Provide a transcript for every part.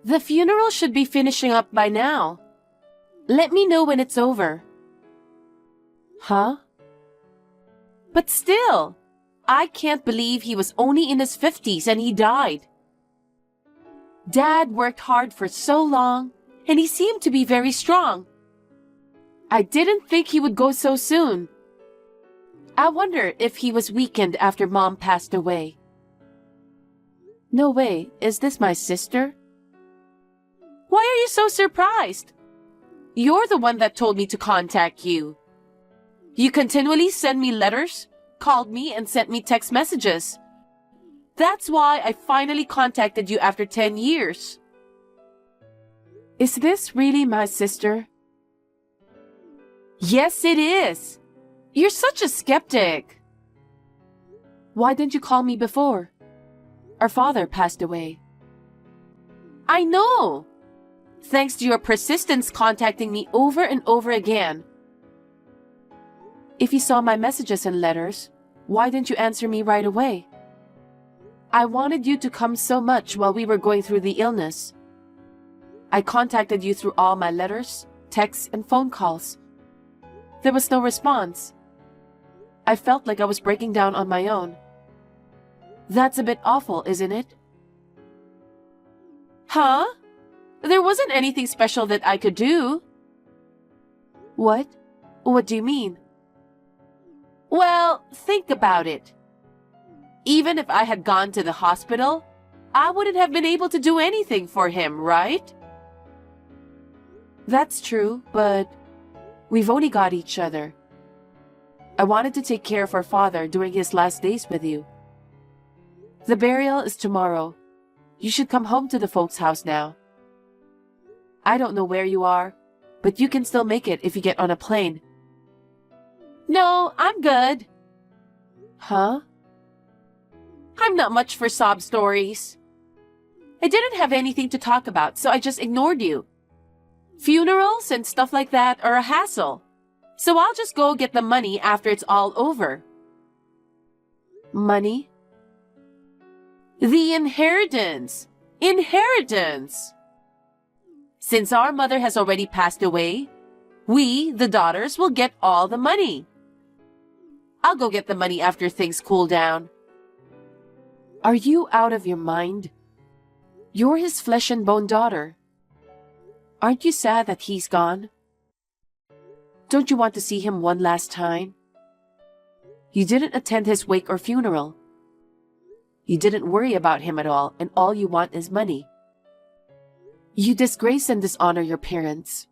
The funeral should be finishing up by now. Let me know when it's over. Huh? But still, I can't believe he was only in his 50s and he died. Dad worked hard for so long, and he seemed to be very strong. I didn't think he would go so soon. I wonder if he was weakened after Mom passed away. No way, is this my sister? Why are you so surprised? You're the one that told me to contact you. You continually send me letters, called me, and sent me text messages. That's why I finally contacted you after 10 years. Is this really my sister? Yes, it is. You're such a skeptic. Why didn't you call me before? Our father passed away. I know. Thanks to your persistence contacting me over and over again. If you saw my messages and letters, why didn't you answer me right away? I wanted you to come so much while we were going through the illness. I contacted you through all my letters, texts, and phone calls. There was no response. I felt like I was breaking down on my own. That's a bit awful, isn't it? Huh? There wasn't anything special that I could do. What? What do you mean? Well, think about it. Even if I had gone to the hospital, I wouldn't have been able to do anything for him, right? That's true, but we've only got each other. I wanted to take care of our father during his last days with you. The burial is tomorrow. You should come home to the folks' house now. I don't know where you are, but you can still make it if you get on a plane. No, I'm good. Huh? I'm not much for sob stories. I didn't have anything to talk about, so I just ignored you. Funerals and stuff like that are a hassle, so I'll just go get the money after it's all over. Money? The inheritance! Inheritance! Since our mother has already passed away, we, the daughters, will get all the money. I'll go get the money after things cool down. Are you out of your mind? You're his flesh and bone daughter. Aren't you sad that he's gone? Don't you want to see him one last time? You didn't attend his wake or funeral. You didn't worry about him at all, and all you want is money. You disgrace and dishonor your parents.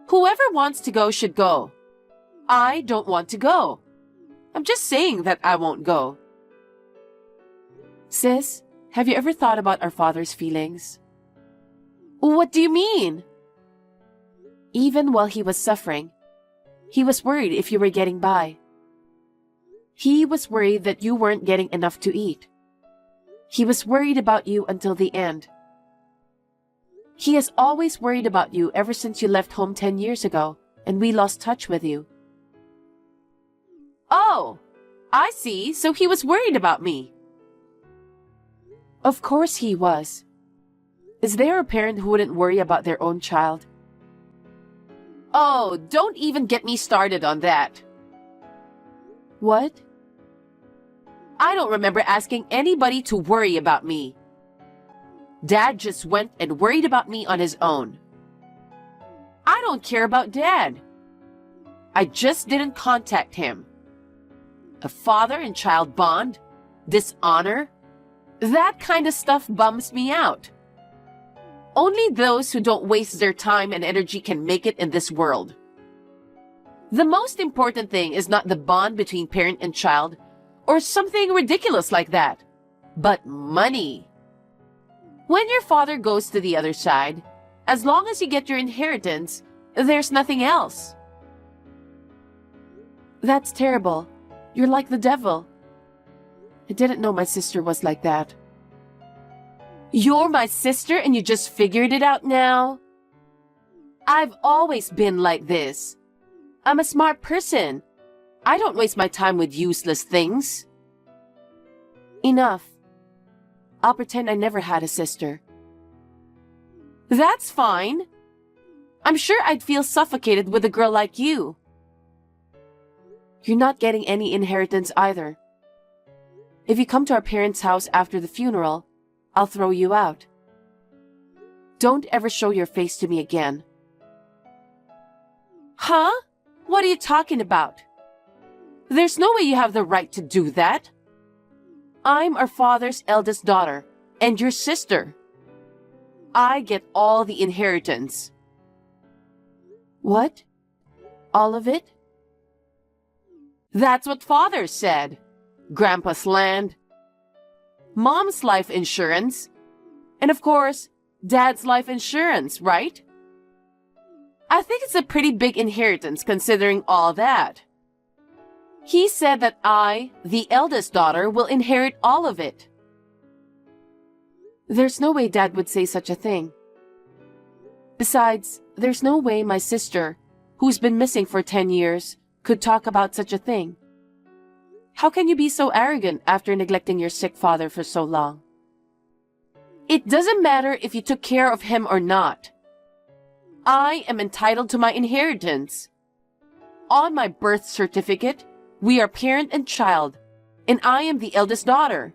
Whoever wants to go should go. I don't want to go. I'm just saying that I won't go. Sis, have you ever thought about our father's feelings? What do you mean? Even while he was suffering, he was worried if you were getting by. He was worried that you weren't getting enough to eat. He was worried about you until the end. He has always worried about you ever since you left home 10 years ago, and we lost touch with you. Oh, I see. So he was worried about me. Of course he was. Is there a parent who wouldn't worry about their own child? Oh, don't even get me started on that. What? I don't remember asking anybody to worry about me. Dad just went and worried about me on his own. I don't care about Dad. I just didn't contact him. A father and child bond? Dishonor? That kind of stuff bums me out. Only those who don't waste their time and energy can make it in this world. The most important thing is not the bond between parent and child or something ridiculous like that, but money. When your father goes to the other side, as long as you get your inheritance, there's nothing else. That's terrible. You're like the devil. I didn't know my sister was like that. You're my sister and you just figured it out now? I've always been like this. I'm a smart person. I don't waste my time with useless things. Enough. I'll pretend I never had a sister. That's fine. I'm sure I'd feel suffocated with a girl like you. You're not getting any inheritance either. If you come to our parents' house after the funeral, I'll throw you out. Don't ever show your face to me again. Huh? What are you talking about? There's no way you have the right to do that. I'm our father's eldest daughter, and your sister. I get all the inheritance. What? All of it? That's what father said. Grandpa's land, mom's life insurance, and of course, dad's life insurance, right? I think it's a pretty big inheritance considering all that. He said that I, the eldest daughter, will inherit all of it. There's no way Dad would say such a thing. Besides, there's no way my sister, who's been missing for 10 years, could talk about such a thing. How can you be so arrogant after neglecting your sick father for so long? It doesn't matter if you took care of him or not. I am entitled to my inheritance. On my birth certificate, we are parent and child, and I am the eldest daughter.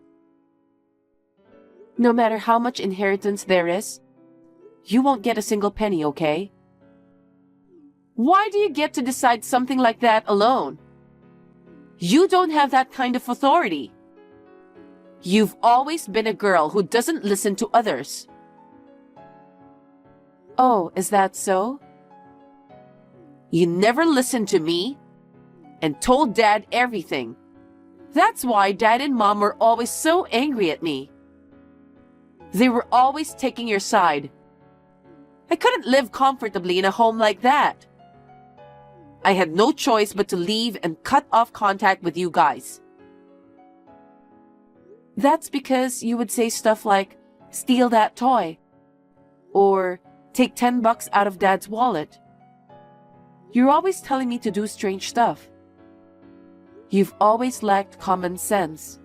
No matter how much inheritance there is, you won't get a single penny, okay? Why do you get to decide something like that alone? You don't have that kind of authority. You've always been a girl who doesn't listen to others. Oh, is that so? You never listened to me and told Dad everything. That's why Dad and Mom were always so angry at me. They were always taking your side. I couldn't live comfortably in a home like that. I had no choice but to leave and cut off contact with you guys. That's because you would say stuff like, steal that toy, or take $10 out of Dad's wallet. You're always telling me to do strange stuff. You've always lacked common sense.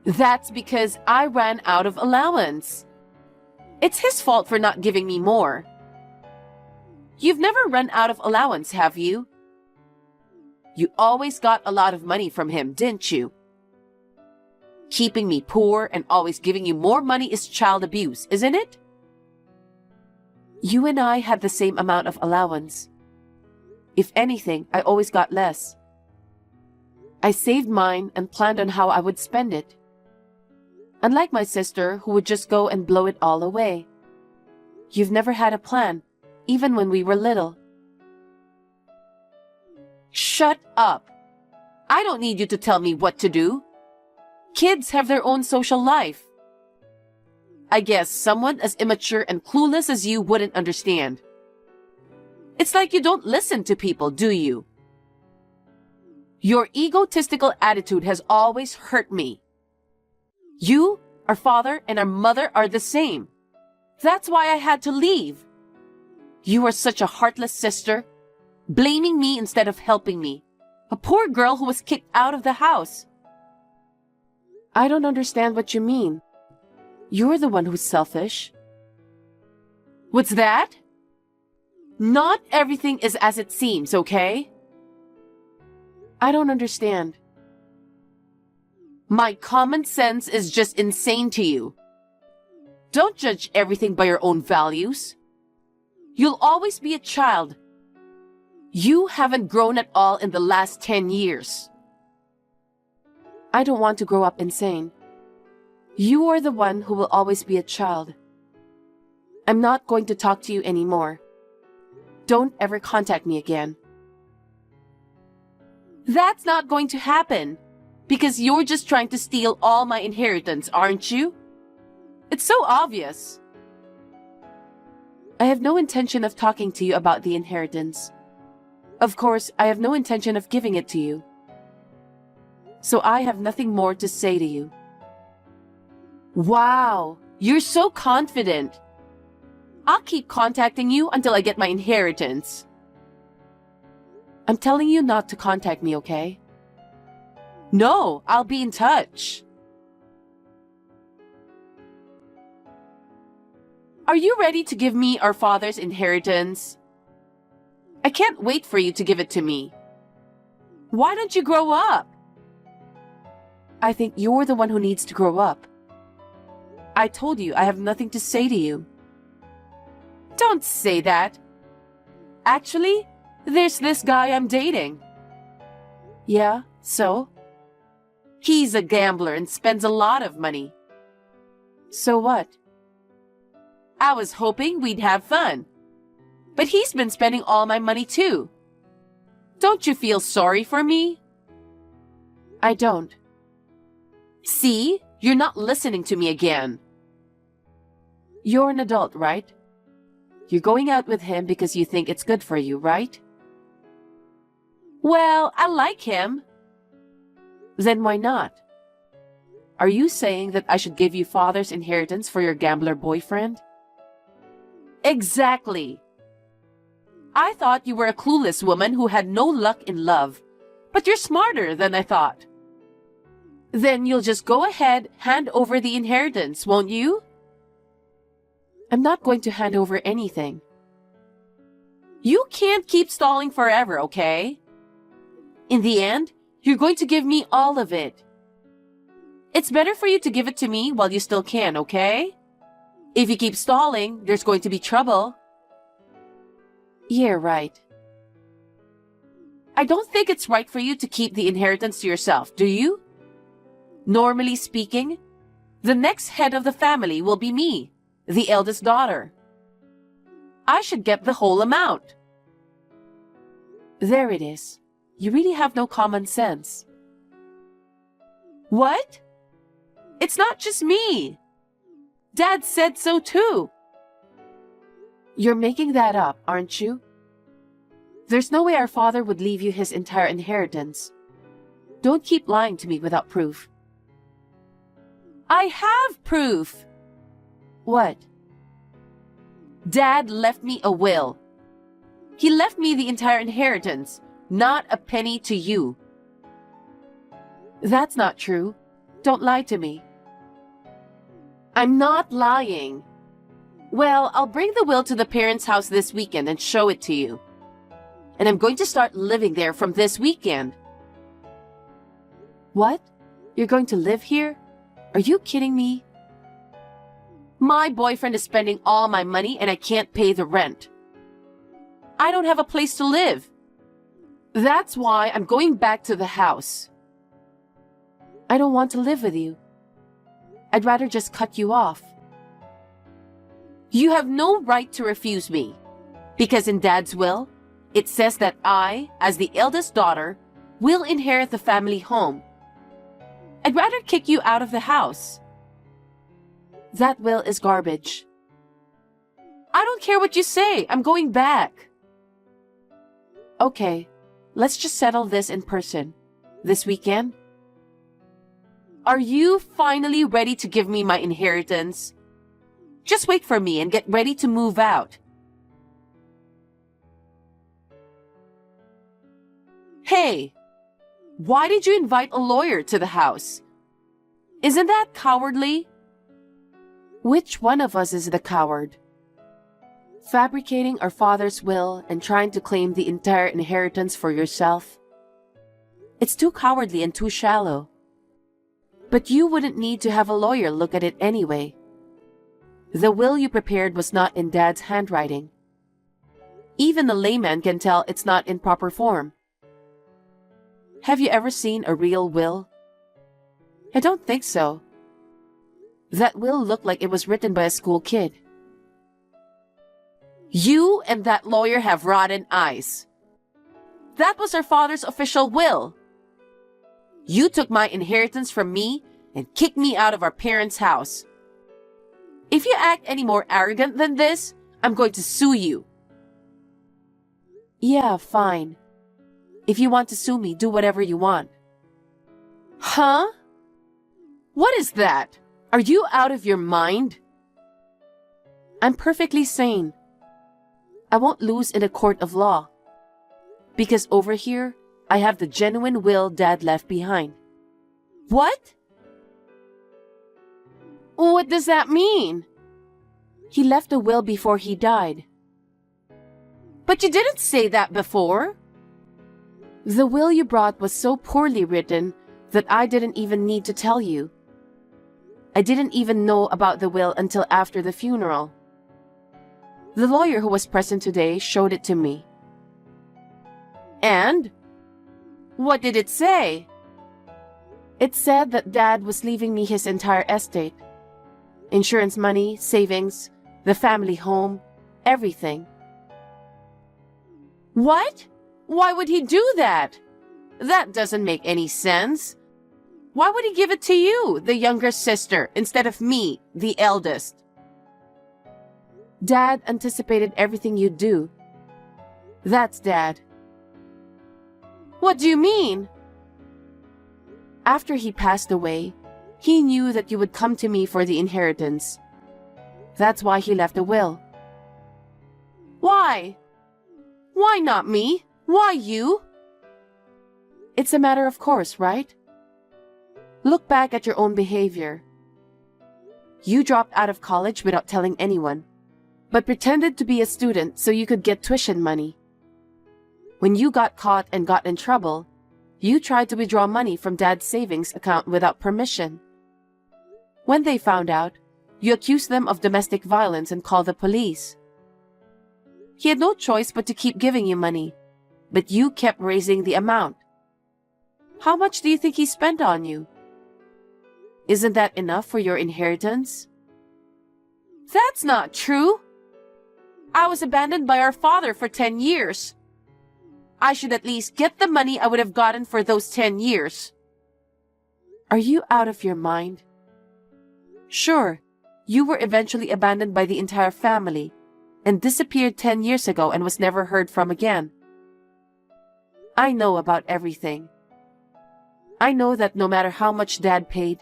That's because I ran out of allowance. It's his fault for not giving me more. You've never run out of allowance, have you? You always got a lot of money from him, didn't you? Keeping me poor and always giving you more money is child abuse, isn't it? You and I had the same amount of allowance. If anything, I always got less. I saved mine and planned on how I would spend it. Unlike my sister, who would just go and blow it all away. You've never had a plan, even when we were little. Shut up! I don't need you to tell me what to do. Kids have their own social life. I guess someone as immature and clueless as you wouldn't understand. It's like you don't listen to people, do you? Your egotistical attitude has always hurt me. You, our father, and our mother are the same. That's why I had to leave. You are such a heartless sister, blaming me instead of helping me. A poor girl who was kicked out of the house. I don't understand what you mean. You're the one who's selfish. What's that? Not everything is as it seems, okay? I don't understand. My common sense is just insane to you. Don't judge everything by your own values. You'll always be a child. You haven't grown at all in the last 10 years. I don't want to grow up insane. You are the one who will always be a child. I'm not going to talk to you anymore. Don't ever contact me again. That's not going to happen, because you're just trying to steal all my inheritance, aren't you? It's so obvious. I have no intention of talking to you about the inheritance. Of course, I have no intention of giving it to you. So I have nothing more to say to you. Wow, you're so confident. I'll keep contacting you until I get my inheritance. I'm telling you not to contact me, okay? No, I'll be in touch. Are you ready to give me our father's inheritance? I can't wait for you to give it to me. Why don't you grow up? I think you're the one who needs to grow up. I told you I have nothing to say to you. Don't say that. Actually, there's this guy I'm dating. Yeah, so? He's a gambler and spends a lot of money. So what? I was hoping we'd have fun. But he's been spending all my money too. Don't you feel sorry for me? I don't. See? You're not listening to me again. You're an adult, right? You're going out with him because you think it's good for you, right? Well, I like him. Then why not? Are you saying that I should give you father's inheritance for your gambler boyfriend? Exactly. I thought you were a clueless woman who had no luck in love, but you're smarter than I thought. Then you'll just go ahead, hand over the inheritance, won't you? I'm not going to hand over anything. You can't keep stalling forever, okay? In the end, you're going to give me all of it. It's better for you to give it to me while you still can, okay? If you keep stalling, there's going to be trouble. Yeah, right. I don't think it's right for you to keep the inheritance to yourself, do you? Normally speaking, the next head of the family will be me, the eldest daughter. I should get the whole amount. There it is. You really have no common sense. What? It's not just me. Dad said so too. You're making that up, aren't you? There's no way our father would leave you his entire inheritance. Don't keep lying to me without proof. I have proof. What? Dad left me a will. He left me the entire inheritance, not a penny to you. That's not true. Don't lie to me. I'm not lying. Well, I'll bring the will to the parents' house this weekend and show it to you. And I'm going to start living there from this weekend. What? You're going to live here? Are you kidding me? My boyfriend is spending all my money and I can't pay the rent. I don't have a place to live. That's why I'm going back to the house. I don't want to live with you. I'd rather just cut you off. You have no right to refuse me, because in Dad's will, it says that I, as the eldest daughter, will inherit the family home. I'd rather kick you out of the house. That will is garbage. I don't care what you say. I'm going back. Okay, let's just settle this in person. This weekend? Are you finally ready to give me my inheritance? Just wait for me and get ready to move out. Hey, why did you invite a lawyer to the house? Isn't that cowardly? Which one of us is the coward? Fabricating our father's will and trying to claim the entire inheritance for yourself? It's too cowardly and too shallow. But you wouldn't need to have a lawyer look at it anyway. The will you prepared was not in Dad's handwriting. Even a layman can tell it's not in proper form. Have you ever seen a real will? I don't think so. That will looked like it was written by a school kid. You and that lawyer have rotten eyes. That was our father's official will. You took my inheritance from me and kicked me out of our parents' house. If you act any more arrogant than this, I'm going to sue you. Yeah, fine. If you want to sue me, do whatever you want. Huh? What is that? Are you out of your mind? I'm perfectly sane. I won't lose in a court of law. Because over here, I have the genuine will Dad left behind. What? What does that mean? He left a will before he died. But you didn't say that before. The will you brought was so poorly written that I didn't even need to tell you. I didn't even know about the will until after the funeral. The lawyer who was present today showed it to me. And? What did it say? It said that Dad was leaving me his entire estate. Insurance money, savings, the family home, everything. What? Why would he do that? That doesn't make any sense. Why would he give it to you, the younger sister, instead of me, the eldest? Dad anticipated everything you'd do. That's Dad. What do you mean? After he passed away, he knew that you would come to me for the inheritance. That's why he left a will. Why? Why not me? Why you? It's a matter of course, right? Look back at your own behavior. You dropped out of college without telling anyone, but pretended to be a student so you could get tuition money. When you got caught and got in trouble, you tried to withdraw money from Dad's savings account without permission. When they found out, you accused them of domestic violence and called the police. He had no choice but to keep giving you money, but you kept raising the amount. How much do you think he spent on you? Isn't that enough for your inheritance? That's not true. I was abandoned by our father for 10 years. I should at least get the money I would have gotten for those 10 years. Are you out of your mind? Sure, you were eventually abandoned by the entire family and disappeared 10 years ago and was never heard from again. I know about everything. I know that no matter how much Dad paid,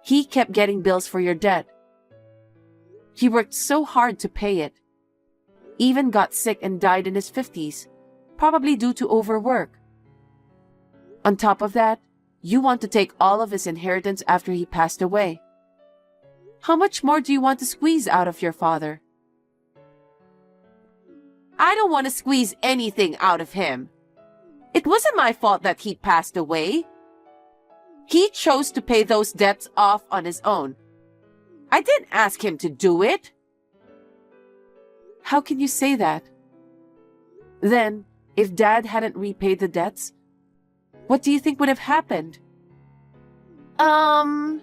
he kept getting bills for your debt. He worked so hard to pay it. Even got sick and died in his 50s, probably due to overwork. On top of that, you want to take all of his inheritance after he passed away. How much more do you want to squeeze out of your father? I don't want to squeeze anything out of him. It wasn't my fault that he passed away. He chose to pay those debts off on his own. I didn't ask him to do it. How can you say that? Then, if Dad hadn't repaid the debts, what do you think would have happened? Some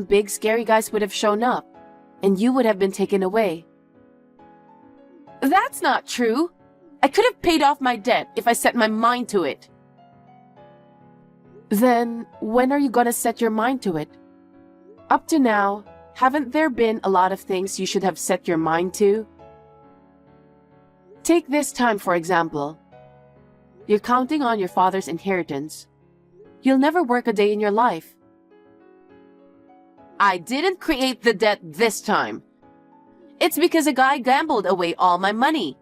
big scary guys would have shown up, and you would have been taken away. That's not true. I could have paid off my debt if I set my mind to it. Then, when are you gonna set your mind to it? Up to now, haven't there been a lot of things you should have set your mind to? Take this time, for example. You're counting on your father's inheritance. You'll never work a day in your life. I didn't create the debt this time. It's because a guy gambled away all my money.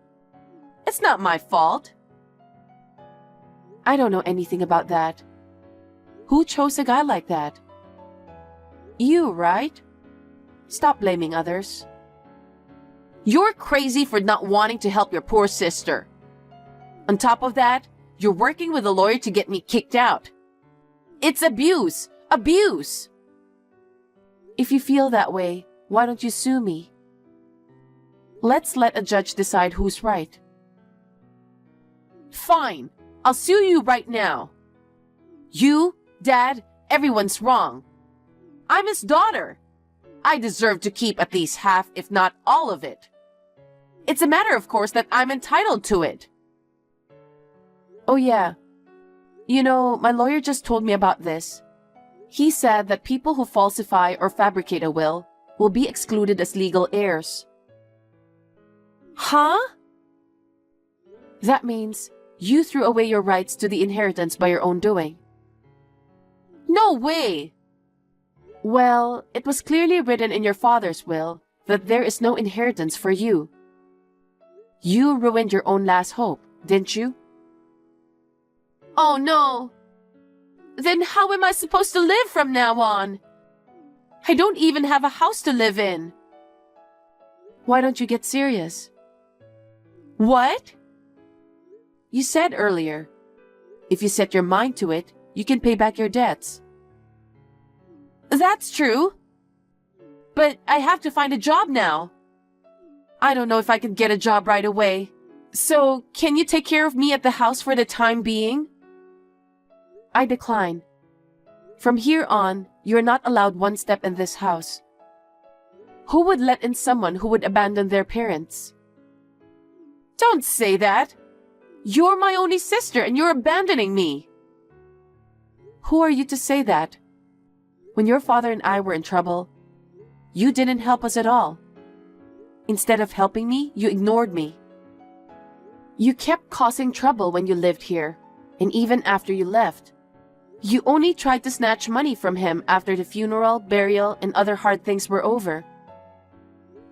It's not my fault. I don't know anything about that. Who chose a guy like that? You, right? Stop blaming others. You're crazy for not wanting to help your poor sister. On top of that, you're working with a lawyer to get me kicked out. It's abuse! Abuse! If you feel that way, why don't you sue me? Let's let a judge decide who's right. Fine, I'll sue you right now. You, Dad, everyone's wrong. I'm his daughter. I deserve to keep at least half, if not all of it. It's a matter, of course, that I'm entitled to it. Oh yeah. You know, my lawyer just told me about this. He said that people who falsify or fabricate a will be excluded as legal heirs. Huh? That means you threw away your rights to the inheritance by your own doing. No way! Well, it was clearly written in your father's will that there is no inheritance for you. You ruined your own last hope, didn't you? Oh no! Then how am I supposed to live from now on? I don't even have a house to live in. Why don't you get serious? What? You said earlier, if you set your mind to it, you can pay back your debts. That's true. But I have to find a job now. I don't know if I can get a job right away. So, can you take care of me at the house for the time being? I decline. From here on, you're not allowed one step in this house. Who would let in someone who would abandon their parents? Don't say that. You're my only sister and you're abandoning me. Who are you to say that? When your father and I were in trouble, you didn't help us at all. Instead of helping me, you ignored me. You kept causing trouble when you lived here, and even after you left. You only tried to snatch money from him after the funeral, burial, and other hard things were over.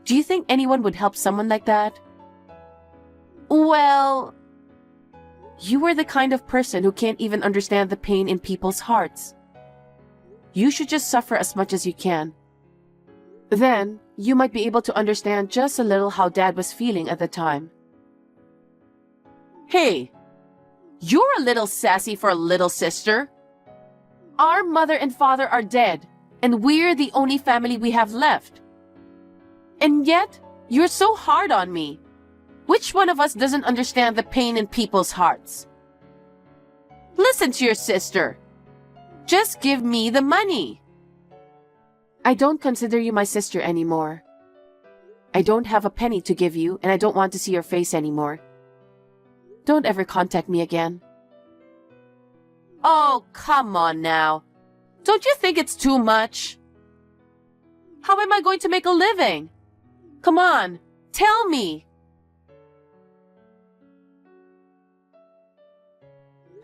Do you think anyone would help someone like that? Well, you were the kind of person who can't even understand the pain in people's hearts. You should just suffer as much as you can. Then, you might be able to understand just a little how Dad was feeling at the time. Hey, you're a little sassy for a little sister. Our mother and father are dead, and we're the only family we have left. And yet, you're so hard on me. Which one of us doesn't understand the pain in people's hearts? Listen to your sister. Just give me the money. I don't consider you my sister anymore. I don't have a penny to give you, and I don't want to see your face anymore. Don't ever contact me again. Oh, come on now. Don't you think it's too much? How am I going to make a living? Come on, tell me.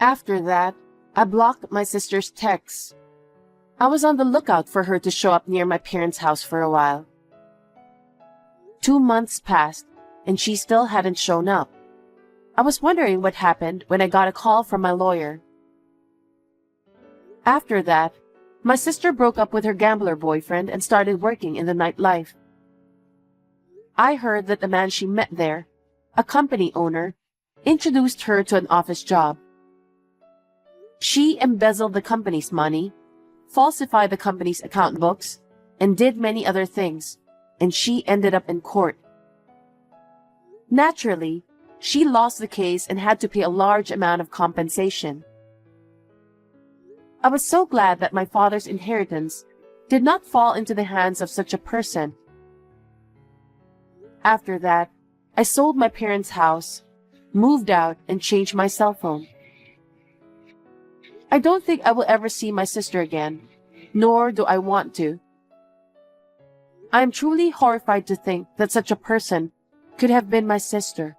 After that, I blocked my sister's texts. I was on the lookout for her to show up near my parents' house for a while. 2 months passed, and she still hadn't shown up. I was wondering what happened when I got a call from my lawyer. After that, my sister broke up with her gambler boyfriend and started working in the nightlife. I heard that the man she met there, a company owner, introduced her to an office job. She embezzled the company's money, falsified the company's account books, and did many other things, and she ended up in court. Naturally, she lost the case and had to pay a large amount of compensation. I was so glad that my father's inheritance did not fall into the hands of such a person. After that, I sold my parents' house, moved out, and changed my cell phone. I don't think I will ever see my sister again, nor do I want to. I am truly horrified to think that such a person could have been my sister.